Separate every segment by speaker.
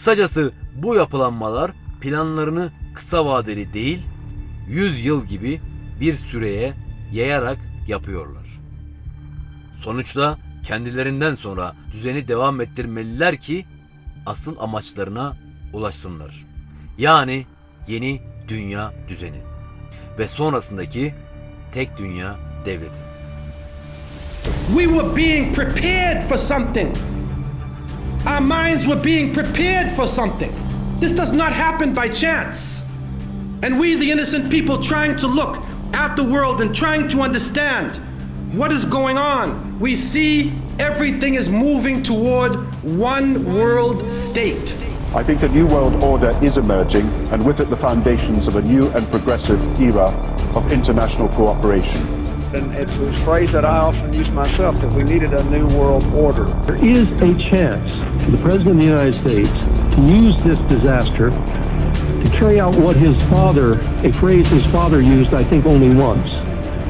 Speaker 1: Kısacası bu yapılanmalar planlarını kısa vadeli değil, 100 yıl gibi bir süreye yayarak yapıyorlar. Sonuçta kendilerinden sonra düzeni devam ettirmeliler ki asıl amaçlarına ulaşsınlar. Yani yeni dünya düzeni ve sonrasındaki tek dünya devleti.
Speaker 2: We were being prepared for something. Our minds were being prepared for something. This does not happen by chance. And we, the innocent people, trying to look at the world and trying to understand what is going on, we see everything is moving toward one world state.
Speaker 3: I think a new world order is emerging, and with it the foundations of a new and progressive era of international cooperation.
Speaker 4: And it's a phrase that I often use myself, that we needed a new world order.
Speaker 5: There is a chance for the President of the United States to use this disaster to carry out what his father, a phrase his father used, I think, only once,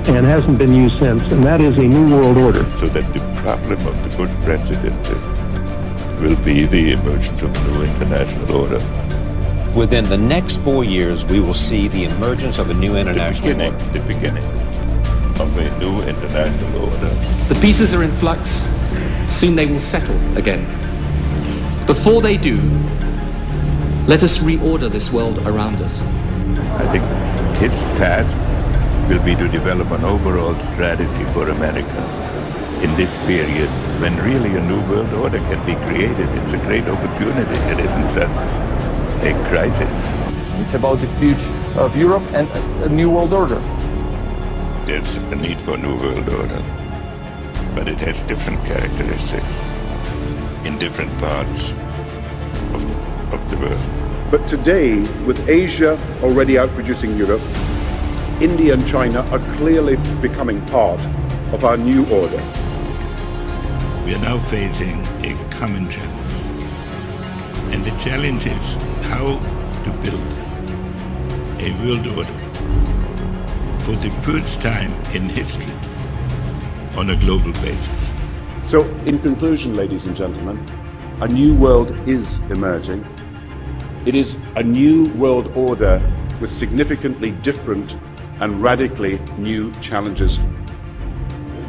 Speaker 5: and hasn't been used since, and that is a new world order.
Speaker 6: So that the problem of the Bush presidency will be the emergence of a new international order.
Speaker 7: Within the next 4 years, we will see the emergence of a new international order.
Speaker 6: The beginning of a new international order.
Speaker 8: The pieces are in flux. Soon they will settle again. Before they do, let us reorder this world around us.
Speaker 6: I think its task will be to develop an overall strategy for America in this period when really a new world order can be created. It's a great opportunity. It isn't just a crisis.
Speaker 4: It's about the future of Europe and a new world order.
Speaker 6: There's a need for a new world order, but it has different characteristics in different parts of the world.
Speaker 9: But today, with Asia already outproducing Europe, India and China are clearly becoming part of our new order.
Speaker 6: We are now facing a common challenge. And the challenge is how to build a world order for the first time in history on a global basis.
Speaker 3: So, in conclusion, ladies and gentlemen, a new world is emerging. It is a new world order with significantly different and radically new challenges.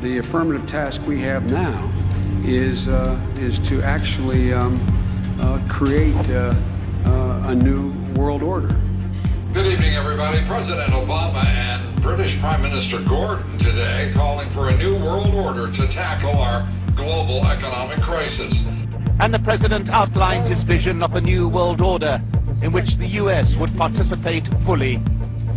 Speaker 10: The affirmative task we have now is to actually create a new world order.
Speaker 11: Good evening, everybody. President Obama and British Prime Minister Gordon today calling for a new world order to tackle our global economic crisis.
Speaker 12: And the president outlined his vision of a new world order in which the US would participate fully.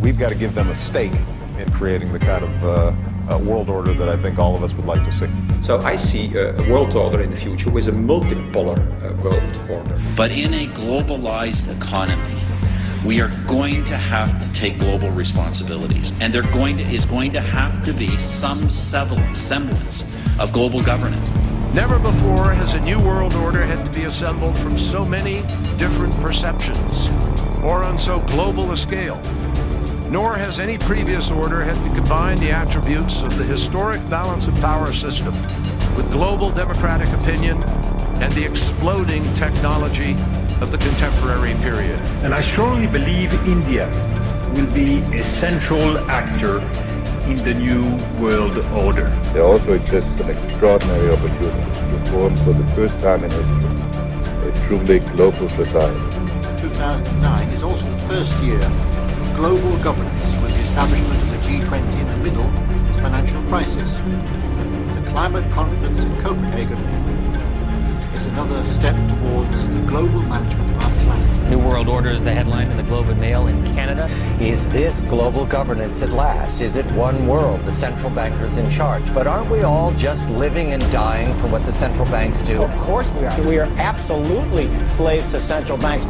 Speaker 13: We've got to give them a stake in creating the kind of world order that I think all of us would like to see.
Speaker 14: So I see a world order in the future with a multipolar world order.
Speaker 15: But in a globalized economy, we are going to have to take global responsibilities, and there is going to have to be some semblance of global governance.
Speaker 16: Never before has a new world order had to be assembled from so many different perceptions, or on so global a scale. Nor has any previous order had to combine the attributes of the historic balance of power system with global democratic opinion and the exploding technology of the contemporary period.
Speaker 17: And I strongly believe India will be a central actor in the new world order.
Speaker 6: There also exists an extraordinary opportunity to form for the first time in history a truly global society.
Speaker 18: 2009 is also the first year of global governance with the establishment of the G20 in the middle of the financial crisis. The climate conference in Copenhagen is another step towards the global management of our planet.
Speaker 19: New World Order is the headline in the Globe and Mail in Canada.
Speaker 20: Is this global governance at last? Is it one world, the central bankers in charge? But aren't we all just living and dying for what the central banks do?
Speaker 4: Of course we are. We are absolutely slaves to central banks.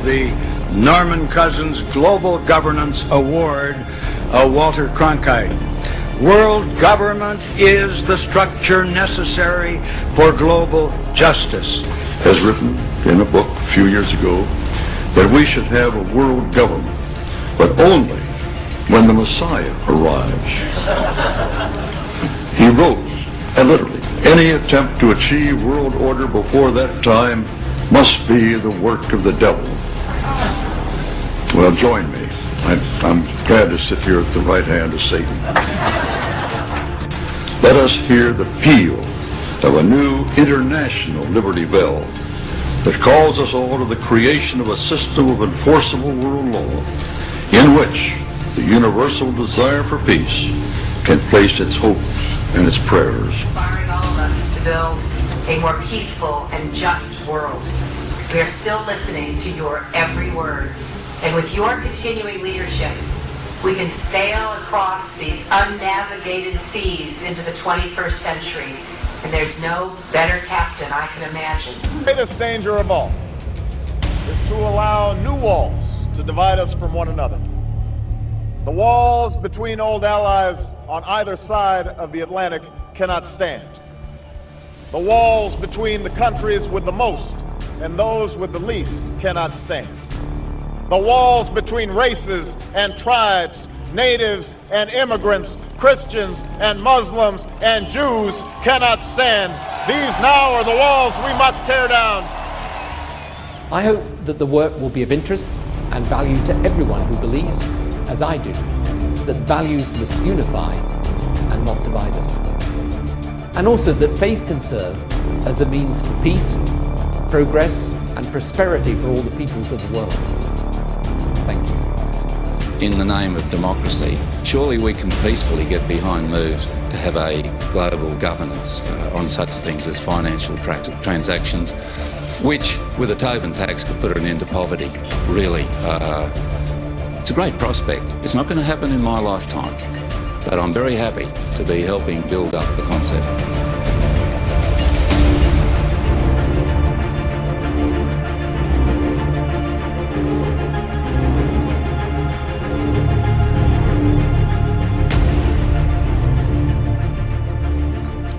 Speaker 7: The Norman Cousins Global Governance Award, Walter Cronkite. World government is the structure necessary for global justice.
Speaker 5: Has written in a book a few years ago that we should have a world government, but only when the Messiah arrives. He wrote, and literally, any attempt to achieve world order before that time
Speaker 21: must be the work of the devil. Well, join me. I'm glad to sit here at the right hand of Satan. Let us hear the peal of a new international liberty bell that calls us all to the creation of a system of enforceable world law in which the universal desire for peace can place its hopes and its prayers.
Speaker 22: Inspiring all of us to build a more peaceful and just world. We are still listening to your every word. And with your continuing leadership, we can sail across these unnavigated seas into the 21st century. And there's no better captain I can imagine.
Speaker 23: The greatest danger of all is to allow new walls to divide us from one another. The walls between old allies on either side of the Atlantic cannot stand. The walls between the countries with the most and those with the least cannot stand. The walls between races and tribes, natives and immigrants, Christians and Muslims and Jews cannot stand. These now are the walls we must tear down.
Speaker 8: I hope that the work will be of interest and value to everyone who believes, as I do, that values must unify and not divide us. And also that faith can serve as a means for peace, progress and prosperity for all the peoples of the world. Thank you.
Speaker 24: In the name of democracy, surely we can peacefully get behind moves to have a global governance on such things as financial transactions, which, with a Tobin tax, could put an end to poverty. Really, it's a great prospect. It's not going to happen in my lifetime, but I'm very happy to be helping build up the concept.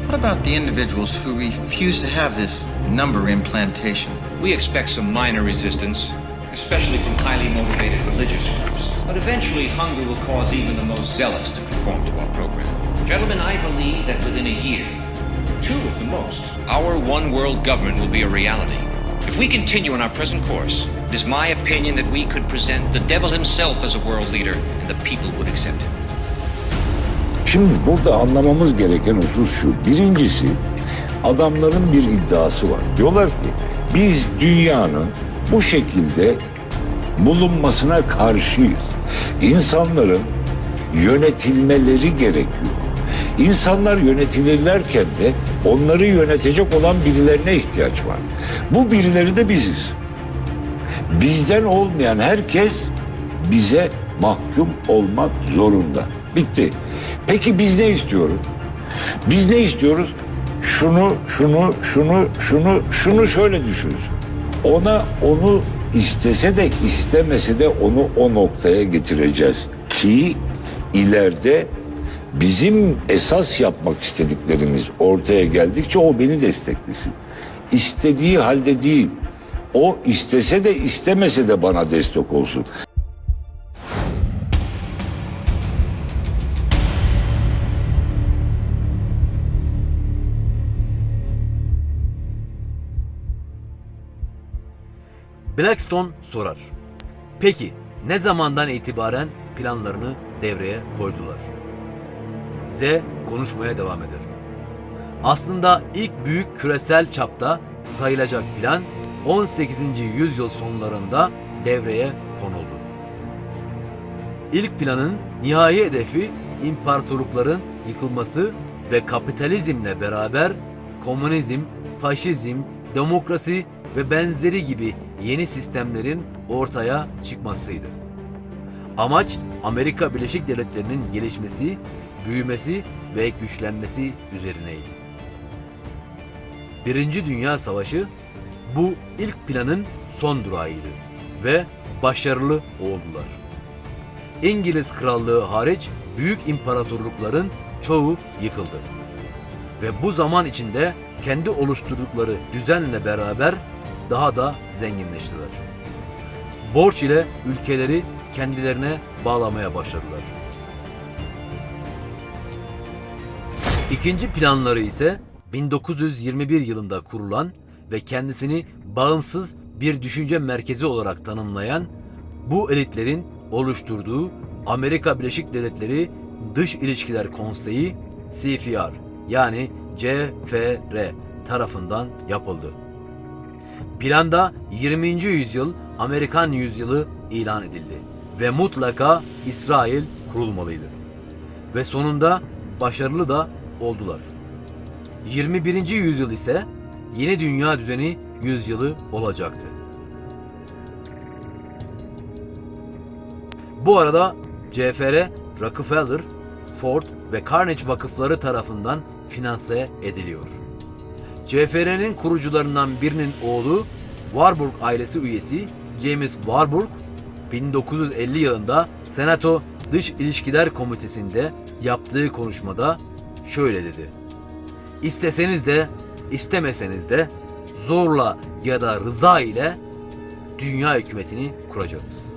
Speaker 25: What about the individuals who refuse to have this number implantation?
Speaker 26: We expect some minor resistance, especially from highly motivated religious groups. But eventually hunger will cause even the most zealous to conform to our program. Gentlemen, I believe that within a year, 2 at the most, our one world government will be a reality. If we continue on our present course, it is my opinion that we could present the devil himself as a world leader and the people would accept him.
Speaker 27: Şimdi burada anlamamız gereken husus şu. Birincisi, adamların bir iddiası var. Diyorlar ki biz dünyanın bu şekilde bulunmasına karşıyız. İnsanların yönetilmeleri gerekiyor. İnsanlar yönetilirlerken de onları yönetecek olan birilerine ihtiyaç var. Bu birileri de biziz. Bizden olmayan herkes bize mahkum olmak zorunda. Bitti. Peki biz ne istiyoruz? Biz ne istiyoruz? Şunu şöyle düşünsün. Onu istese de istemese de onu o noktaya getireceğiz ki ileride bizim esas yapmak istediklerimiz ortaya geldikçe o beni desteklesin. İstediği halde değil. O istese de istemese de bana destek olsun.
Speaker 1: Blackstone sorar. Peki ne zamandan itibaren planlarını devreye koydular? Z konuşmaya devam eder. Aslında ilk büyük küresel çapta sayılacak plan 18. yüzyıl sonlarında devreye konuldu. İlk planın nihai hedefi imparatorlukların yıkılması ve kapitalizmle beraber komünizm, faşizm, demokrasi ve benzeri gibi yeni sistemlerin ortaya çıkmasıydı. Amaç Amerika Birleşik Devletleri'nin gelişmesi, büyümesi ve güçlenmesi üzerineydi. Birinci Dünya Savaşı bu ilk planın son durağıydı ve başarılı oldular. İngiliz Krallığı hariç büyük imparatorlukların çoğu yıkıldı. Ve bu zaman içinde kendi oluşturdukları düzenle beraber daha da zenginleştiler. Borç ile ülkeleri kendilerine bağlamaya başladılar. İkinci planları ise 1921 yılında kurulan ve kendisini bağımsız bir düşünce merkezi olarak tanımlayan bu elitlerin oluşturduğu Amerika Birleşik Devletleri Dış İlişkiler Konseyi CFR yani CFR tarafından yapıldı. Planda 20. yüzyıl Amerikan yüzyılı ilan edildi ve mutlaka İsrail kurulmalıydı. Ve sonunda başarılı da oldular. 21. yüzyıl ise Yeni Dünya Düzeni yüzyılı olacaktı. Bu arada CFR, Rockefeller, Ford ve Carnegie vakıfları tarafından finanse ediliyor. CFR'nin kurucularından birinin oğlu Warburg ailesi üyesi James Warburg 1950 yılında Senato Dış İlişkiler Komitesi'nde yaptığı konuşmada şöyle dedi: "İsteseniz de istemeseniz de zorla ya da rıza ile dünya hükümetini kuracağız."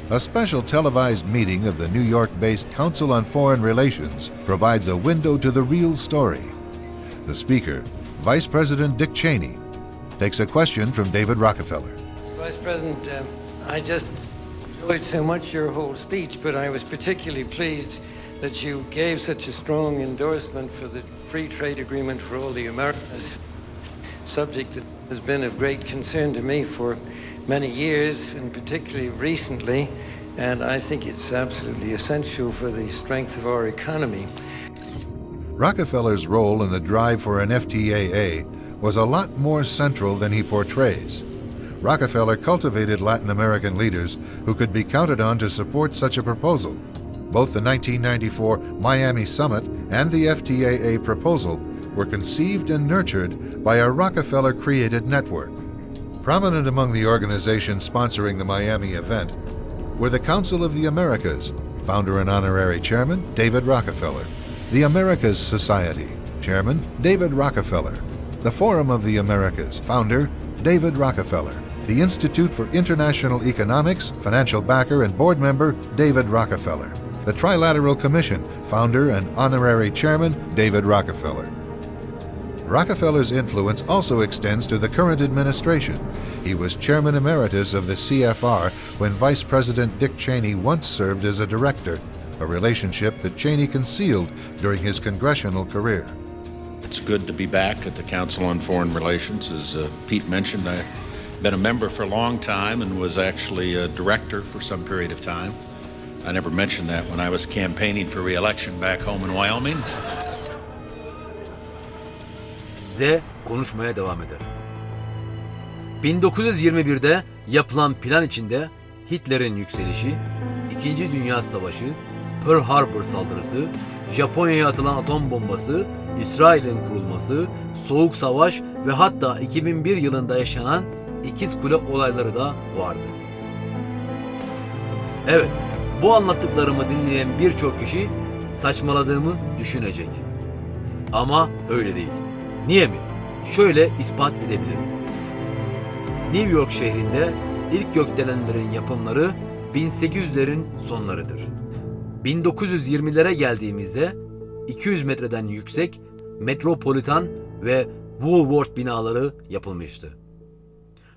Speaker 2: A special televised meeting of the New York-based Council on Foreign Relations provides a window to the real story. The speaker, Vice President Dick Cheney, takes a question from David Rockefeller.
Speaker 3: Vice President, I just enjoyed so much your whole speech, but I was particularly pleased that you gave such a strong endorsement for the free trade agreement for all the Americas, subject that has been of great concern to me for many years, and particularly recently, and I think it's absolutely essential for the strength of our economy.
Speaker 2: Rockefeller's role in the drive for an FTAA was a lot more central than he portrays. Rockefeller cultivated Latin American leaders who could be counted on to support such a proposal. Both the 1994 Miami Summit and the FTAA proposal were conceived and nurtured by a Rockefeller-created network. Prominent among the organizations sponsoring the Miami event were the Council of the Americas, founder and honorary chairman David Rockefeller, the Americas Society, chairman David Rockefeller, the Forum of the Americas, founder David Rockefeller, the Institute for International Economics, financial backer and board member David Rockefeller, the Trilateral Commission, founder and honorary chairman David Rockefeller. Rockefeller's influence also extends to the current administration. He was chairman emeritus of the CFR when Vice President Dick Cheney once served as a director, a relationship that Cheney concealed during his congressional career.
Speaker 9: It's good to be back at the Council on Foreign Relations. As Pete mentioned, I've been a member for a long time and was actually a director for some period of time. I never mentioned that when I was campaigning for re-election back home in Wyoming.
Speaker 1: Z konuşmaya devam eder. 1921'de yapılan plan içinde Hitler'in yükselişi, İkinci Dünya Savaşı, Pearl Harbor saldırısı, Japonya'ya atılan atom bombası, İsrail'in kurulması, Soğuk Savaş ve hatta 2001 yılında yaşanan İkiz Kule olayları da vardı. Evet, bu anlattıklarımı dinleyen birçok kişi saçmaladığımı düşünecek. Ama öyle değil. Niye mi? Şöyle ispat edebilirim. New York şehrinde ilk gökdelenlerin yapımları 1800'lerin sonlarıdır. 1920'lere geldiğimizde 200 metreden yüksek Metropolitan ve Woolworth binaları yapılmıştı.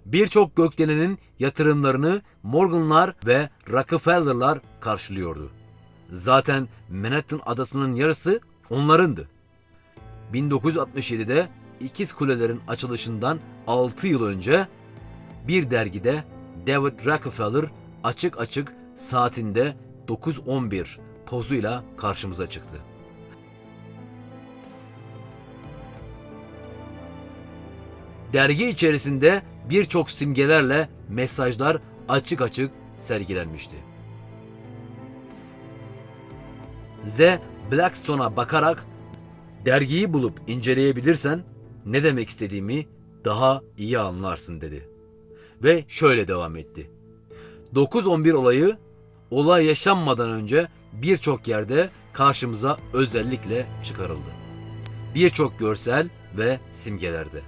Speaker 1: Birçok gökdelenin yatırımlarını Morganlar ve Rockefeller'lar karşılıyordu. Zaten Manhattan adasının yarısı onlarındı. 1967'de İkiz Kulelerin açılışından 6 yıl önce bir dergide David Rockefeller açık açık saatinde 9:11 pozuyla karşımıza çıktı. Dergi içerisinde birçok simgelerle mesajlar açık açık sergilenmişti. Z Blackstone'a bakarak dergiyi bulup inceleyebilirsen ne demek istediğimi daha iyi anlarsın dedi. Ve şöyle devam etti. 9/11 olayı olay yaşanmadan önce birçok yerde karşımıza özellikle çıkarıldı. Birçok görsel ve simgelerde.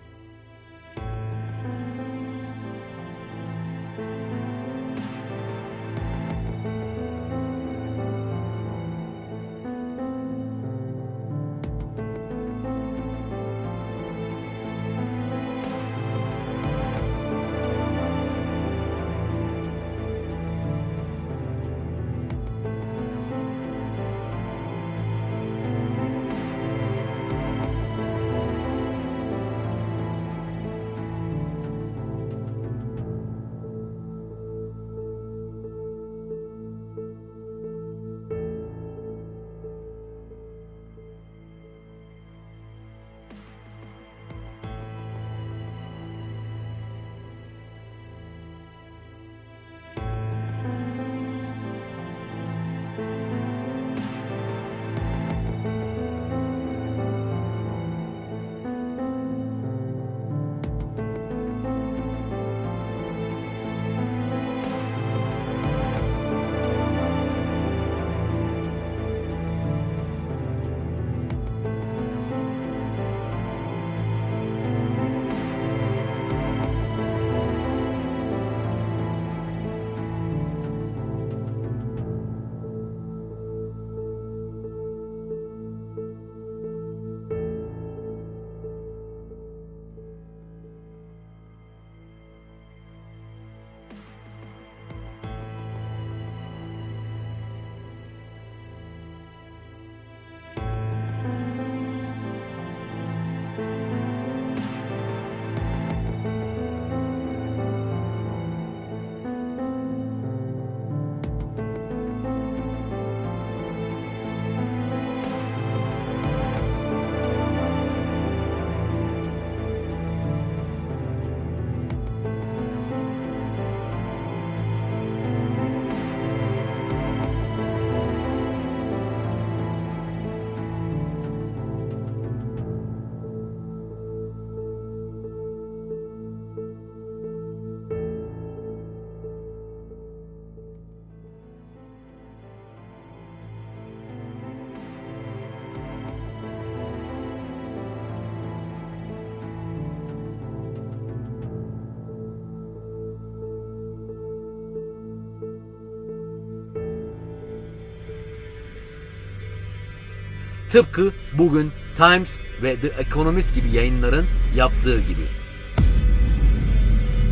Speaker 1: Tıpkı bugün Times ve The Economist gibi yayınların yaptığı gibi.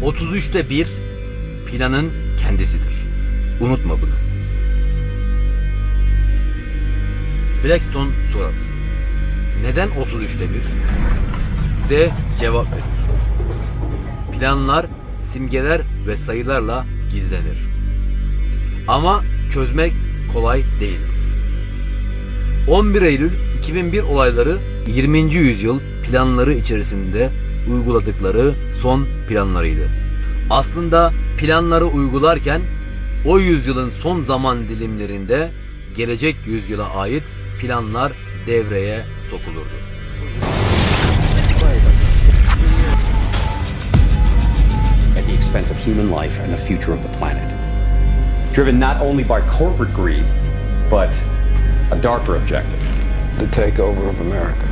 Speaker 1: 33'te 1 planın kendisidir. Unutma bunu. Blackstone sorar. Neden 33'te 1? Z cevap verir. Planlar, simgeler ve sayılarla gizlenir. Ama çözmek kolay değildir. 11 Eylül 2001 olayları 20. yüzyıl planları içerisinde uyguladıkları son planlarıydı. Aslında planları uygularken o yüzyılın son zaman dilimlerinde gelecek yüzyıla ait planlar devreye sokulurdu.
Speaker 10: At the expense of human life and the future of the planet. Driven not only by corporate greed, but a darker objective.
Speaker 11: The takeover of America.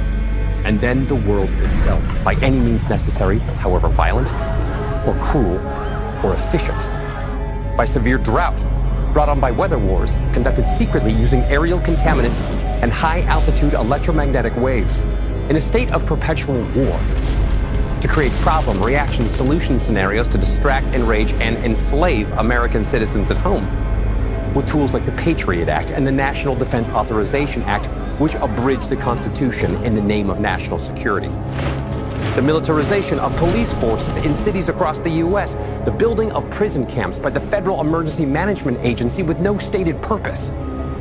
Speaker 10: And then the world itself, by any means necessary, however violent, or cruel, or efficient. By severe drought, brought on by weather wars, conducted secretly using aerial contaminants and high-altitude electromagnetic waves. In a state of perpetual war. To create problem, reaction, solution scenarios to distract, enrage, and enslave American citizens at home. With tools like the Patriot Act and the National Defense Authorization Act, which abridge the Constitution in the name of national security. The militarization of police forces in cities across the U.S., the building of prison camps by the Federal Emergency Management Agency with no stated purpose.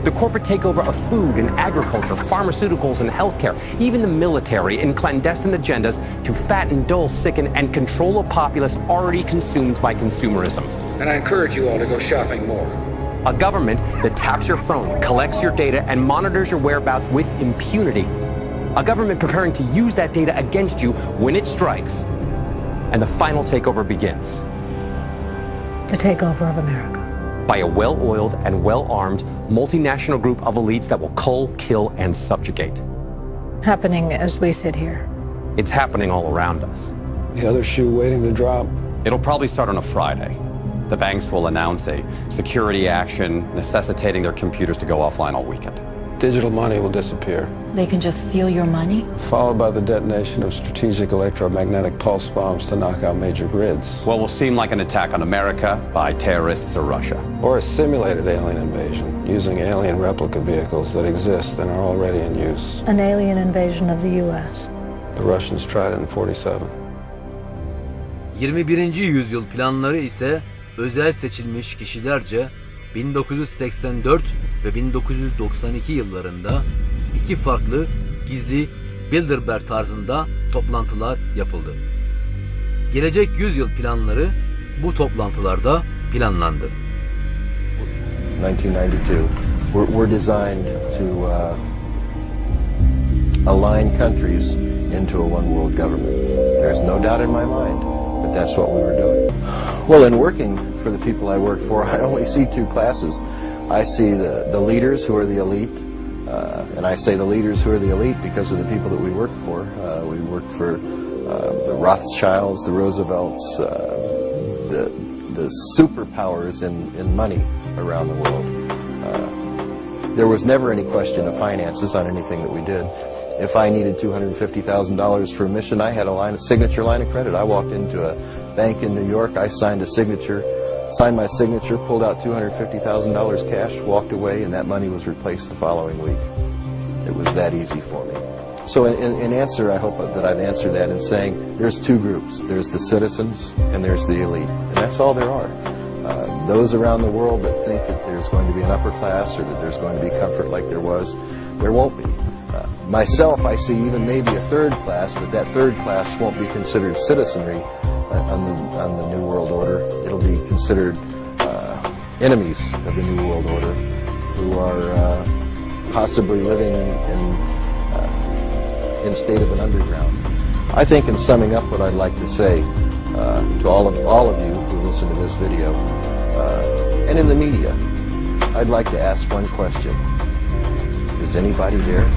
Speaker 10: The corporate takeover of food and agriculture, pharmaceuticals and healthcare, even the military in clandestine agendas to fatten, dull, sicken, and control a populace already consumed by consumerism.
Speaker 11: And I encourage you all to go shopping more.
Speaker 10: A government that taps your phone, collects your data, and monitors your whereabouts with impunity. A government preparing to use that data against you when it strikes. And the final takeover begins.
Speaker 12: The takeover of America.
Speaker 10: By a well-oiled and well-armed multinational group of elites that will cull, kill, and subjugate.
Speaker 12: Happening as we sit here.
Speaker 10: It's happening all around us.
Speaker 11: The other shoe waiting to drop.
Speaker 10: It'll probably start on a Friday. The banks will announce a security action necessitating their computers to go offline all weekend.
Speaker 11: Digital money will disappear.
Speaker 12: They can just steal your money?
Speaker 11: Followed by the detonation of strategic electromagnetic pulse bombs to knock out major grids.
Speaker 10: What will seem like an attack on America by terrorists or Russia.
Speaker 11: Or a simulated alien invasion, using alien replica vehicles that exist and are already in use.
Speaker 12: An alien invasion of the U.S.
Speaker 11: The Russians tried it in 47.
Speaker 1: 21. yüzyıl planları ise özel seçilmiş kişilerce 1984 ve 1992 yıllarında iki farklı gizli Bilderberg tarzında toplantılar yapıldı. Gelecek yüzyıl planları bu toplantılarda planlandı.
Speaker 13: 1992. We're designed to align countries into a one world government. There's no doubt in my mind that that's what we were doing. Well, in working for the people I work for, I only see two classes. I see the leaders who are the elite, and I say the leaders who are the elite because of the people that we work for. We work for the Rothschilds, the Roosevelts, the superpowers in money around the world. There was never any question of finances on anything that we did. If I needed $250,000 for a mission, I had a signature line of credit. I walked into a bank in New York, I signed my signature, pulled out $250,000 cash, walked away, and that money was replaced the following week. It was that easy for me. So in answer, I hope that I've answered that in saying there's two groups. There's the citizens and there's the elite. And that's all there are. Those around the world that think that there's going to be an upper class or that there's going to be comfort like there was, there won't be. Myself, I see even maybe a third class, but that third class won't be considered citizenry on the New World Order. It'll be considered enemies of the New World Order who are possibly living in state of an underground. I think in summing up what I'd like to say to all of you who listen to this video and in the media, I'd like to ask one question. Is anybody there?